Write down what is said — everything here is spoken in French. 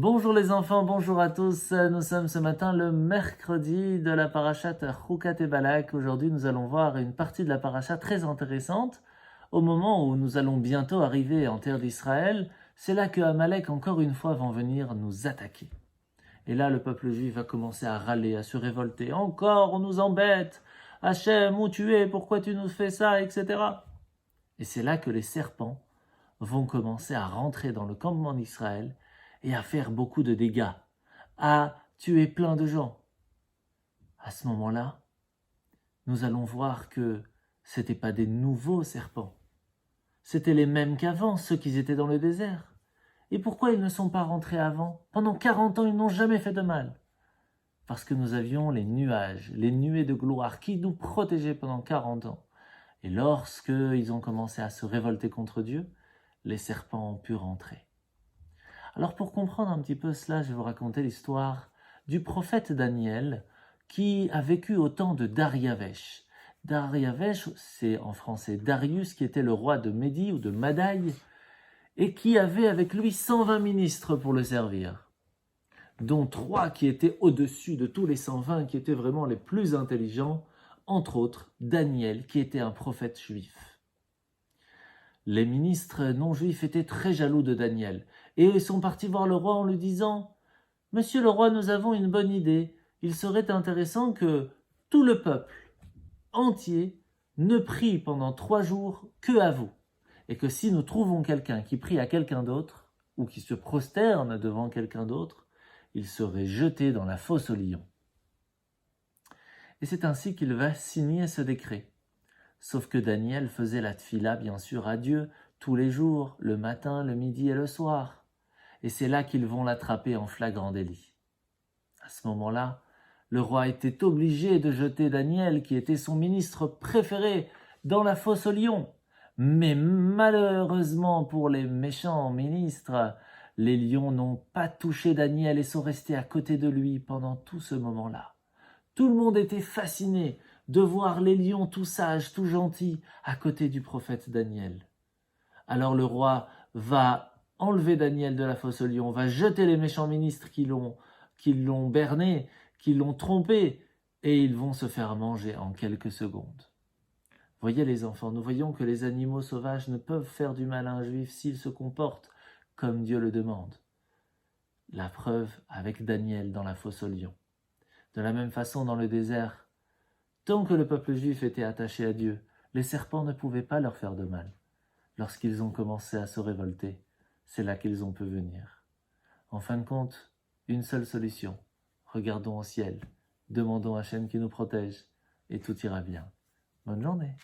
Bonjour les enfants, bonjour à tous. Nous sommes ce matin le mercredi de la parashat Chukat et Balak. Aujourd'hui, nous allons voir une partie de la parasha très intéressante. Au moment où nous allons bientôt arriver en terre d'Israël, c'est là que Amalek, encore une fois, vont venir nous attaquer. Et là, le peuple juif va commencer à râler, à se révolter. Encore, on nous embête. Hachem, où tu es? Pourquoi tu nous fais ça? Etc. Et c'est là que les serpents vont commencer à rentrer dans le campement d'Israël et à faire beaucoup de dégâts, à tuer plein de gens. À ce moment-là, nous allons voir que ce n'étaient pas des nouveaux serpents. C'étaient les mêmes qu'avant, ceux qui étaient dans le désert. Et pourquoi ils ne sont pas rentrés avant? Pendant 40 ans, ils n'ont jamais fait de mal. Parce que nous avions les nuages, les nuées de gloire qui nous protégeaient pendant 40 ans. Et lorsque ils ont commencé à se révolter contre Dieu, les serpents ont pu rentrer. Alors pour comprendre un petit peu cela, je vais vous raconter l'histoire du prophète Daniel qui a vécu au temps de Dariavesh. Dariavesh, c'est en français Darius, qui était le roi de Médie ou de Madaï, et qui avait avec lui 120 ministres pour le servir, dont 3 qui étaient au-dessus de tous les 120, qui étaient vraiment les plus intelligents, entre autres Daniel, qui était un prophète juif. Les ministres non-juifs étaient très jaloux de Daniel et sont partis voir le roi en lui disant « Monsieur le roi, nous avons une bonne idée. Il serait intéressant que tout le peuple entier ne prie pendant 3 jours que à vous. Et que si nous trouvons quelqu'un qui prie à quelqu'un d'autre ou qui se prosterne devant quelqu'un d'autre, il serait jeté dans la fosse aux lions. » Et c'est ainsi qu'il va signer ce décret. Sauf que Daniel faisait la tfila, bien sûr, à Dieu, tous les jours, le matin, le midi et le soir. Et c'est là qu'ils vont l'attraper en flagrant délit. À ce moment-là, le roi était obligé de jeter Daniel, qui était son ministre préféré, dans la fosse aux lions. Mais malheureusement pour les méchants ministres, les lions n'ont pas touché Daniel et sont restés à côté de lui pendant tout ce moment-là. Tout le monde était fasciné de voir les lions tout sages, tout gentils, à côté du prophète Daniel. Alors le roi va enlever Daniel de la fosse aux lions, va jeter les méchants ministres qui l'ont berné, qui l'ont trompé, et ils vont se faire manger en quelques secondes. Voyez les enfants, nous voyons que les animaux sauvages ne peuvent faire du mal à un juif s'ils se comportent comme Dieu le demande. La preuve avec Daniel dans la fosse aux lions. De la même façon, dans le désert, tant que le peuple juif était attaché à Dieu, les serpents ne pouvaient pas leur faire de mal. Lorsqu'ils ont commencé à se révolter, c'est là qu'ils ont pu venir. En fin de compte, une seule solution. Regardons au ciel, demandons à Hachem qui nous protège, et tout ira bien. Bonne journée.